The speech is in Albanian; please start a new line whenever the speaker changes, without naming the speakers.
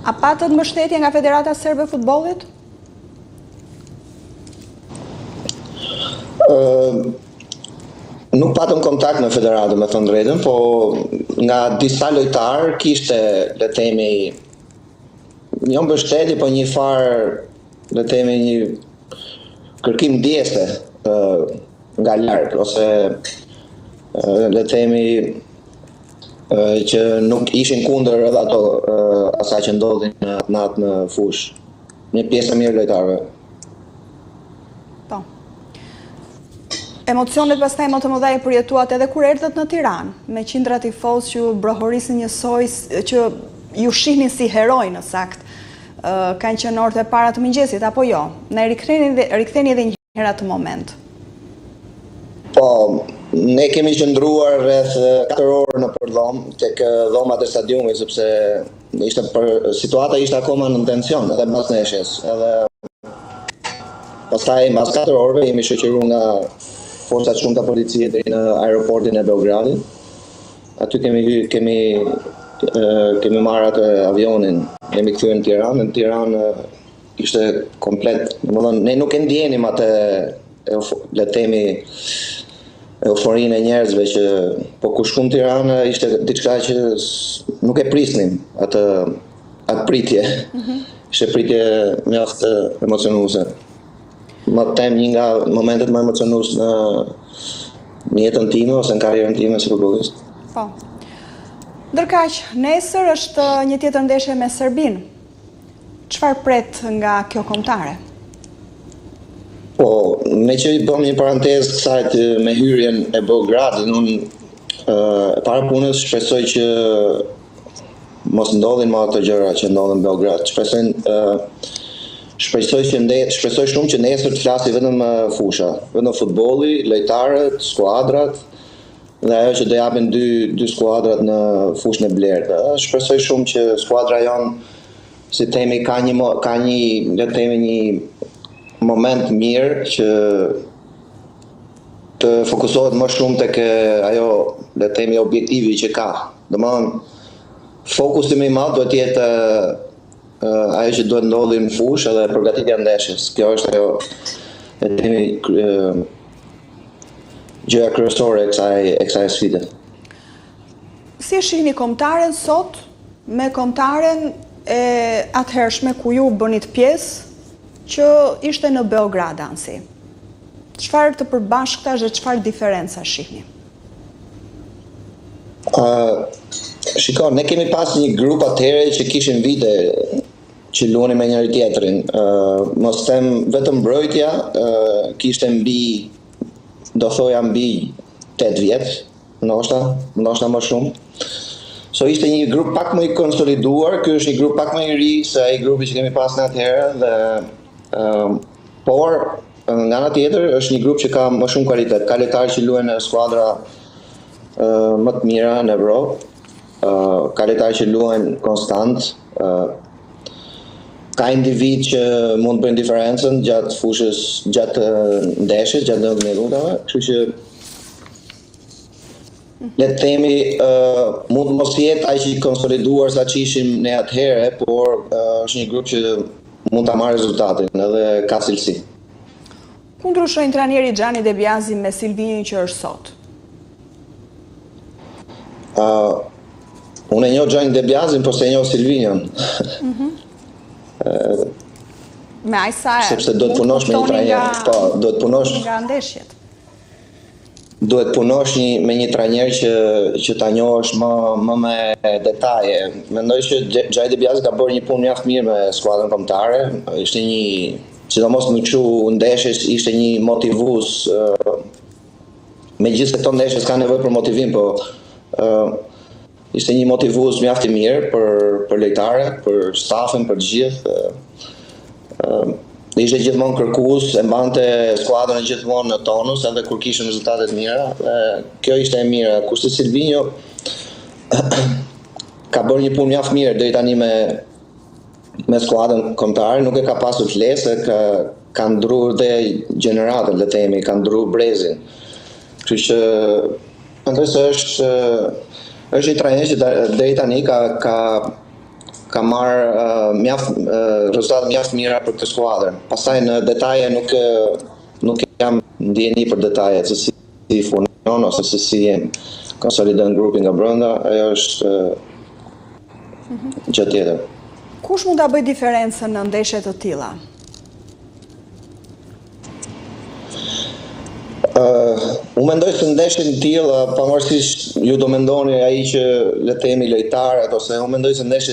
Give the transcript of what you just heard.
A patët mbështetje nga Federata Serbe e Futbollit?
Nuk patëm kontakt me Federatën, me thënë drejtën, po nga disa lojtarë kishte, le themi, një mbështetje, po një farë, le themi, një kërkim ndjeste nga larg, ose le themi që nuk ishin kundër edhe ato asaj që ndodhin natë në fush. Një pjesë e mirë lojtarëve.
Po. Emocionet pastaj më të mëdha i përjetuat edhe kur erdhët në Tiranë, me qindra tifozë që brohorisin një sojë që ju shihnin si heroj në sakt. Kanë qenë orët e para të mëngjesit, apo jo? Ne riktheni edhe një herë atë moment.
Po, ne kemi qëndruar rreth 4 orë në përdhom, tek dhomat e stadiumit, sepse situata ishte akoma në tension, edhe mbas neshjes. Edhe pastaj mbas 4 orëve jemi shoqëruar nga forcat shumë të policie deri në aeroportin e Beogradit. Aty kemi marrë atë avionin, kemi kthyer në Tiranë. Në Tiranë ishte komplet, domethënë ne nuk e ndjenim atë, le të themi, euforinë e njerëzve që po kur shkum në Tiranë ishte diçka që nuk e prisnim atë pritje. Ishte pritje mjaft emocionuese. Më them një nga momentet më emocionuese në jetën time ose në karrierën time si futbollist.
Po. Ndërkaq, nesër është një tjetër ndeshje me Serbinë. Çfarë pret nga kjo kombëtare?
Po, me që i bëm një parantezë kësajt me hyrjen e Beogradit, unë para punës shpresoj që mos ndodhin më ato gjëra që ndodhin në Beograd. Shpresoj shumë që nesër të flasi vetëm fusha, vetëm futbolli, lojtarët, skuadrat, dhe ajo që do japin dy skuadrat në fushën e blerë. Shpresoj shumë që skuadra jonë, si themi, ka një, le të themi, një moment mirë që të fokusohet më shumë tek ajo, le të themi, objektivi që ka. Domethënë, fokusi më i madh duhet të jetë ajo që duhet ndodhi në fushë edhe përgatitja e ndeshjes. Kjo është ajo, le të themi, gjëja kryesore e kësaj sfide.
Si e shihni kombëtaren sot me kombëtaren e atëhershme ku ju bënit pjesë, që ishte në Beograd ansi? Çfarë të përbashkëtash dhe çfarë diferenca shihni?
Shiko, ne kemi pas një grup atëherë që kishin vite që luani me njëri tjetrin. Mos them vetëm mbrojtja, kishte do thoja mbi 8 vjet, ndoshta më shumë. So ishte një grup pak më i konsoliduar, ky është një grup pak më i ri se ai grupi që kemi pas në atëherë, dhe por nga ana tjetër është një grup që ka më shumë kvalitet. Ka lojtarë që luajnë në skuadra më të mira në Evropë, ka lojtarë që luajnë konstant, ka individ që mund të bëjnë diferencën gjatë fushës, gjatë ndeshjes, gjatë 90 minutave, kështu që le të themi mund mos jetë aq i konsoliduar sa që ishim ne atëherë, por është një grup që mund ta marrë rezultatin edhe ka cilësi.
Ku ndryshojnë trajneri Gianni De Biasi me Silvinjën që është sot?
Unë e njoh Gianni De Biasin, por se e njoh Silvinjën.
Me aq sa
sepse do të punosh me një trajner, po, do të punosh
nga ndeshjet.
Duhet punosh me një trajner që ta njohësh më me detaje. Mendoj që Gianni De Biasi ka bërë një punë mjaft mirë me skuadrën kombëtare. Ishte një, sidomos në kështu ndeshjes, ishte një motivues. Megjithëse këto ndeshje s'ka nevojë për motivim, po ishte një motivues mjaft i mirë për lojtarët, për stafin, për të gjithë. Ishte gjithmonë kërkues, e mbante skuadrën gjithmonë në tonus, edhe kur kishte rezultate të mira. Kjo ishte e mira. Kurse Silvinjo ka bërë një punë mjaft mirë deri tani me skuadrën kombëtare, nuk e ka pasur flesë, ka ndruar dhe gjeneratën, le të themi, ka ndruar brezin. Kështu që mendoj se është një trajner që deri tani ka ka marrë rezultate mjaft mira për këtë skuadrën. Pastaj në detaje nuk jam ndjeni për detajet se si punon ose se si konsolidon grupi nga brenda, ajo është gjë tjetër.
Kush mund ta bëjë diferencën në ndeshje të tilla?
Unë mendoj se ndeshjen të tilla, pavarësisht ju do mendoni ai që le të themi lojtarët ose unë mendoj se ndeshje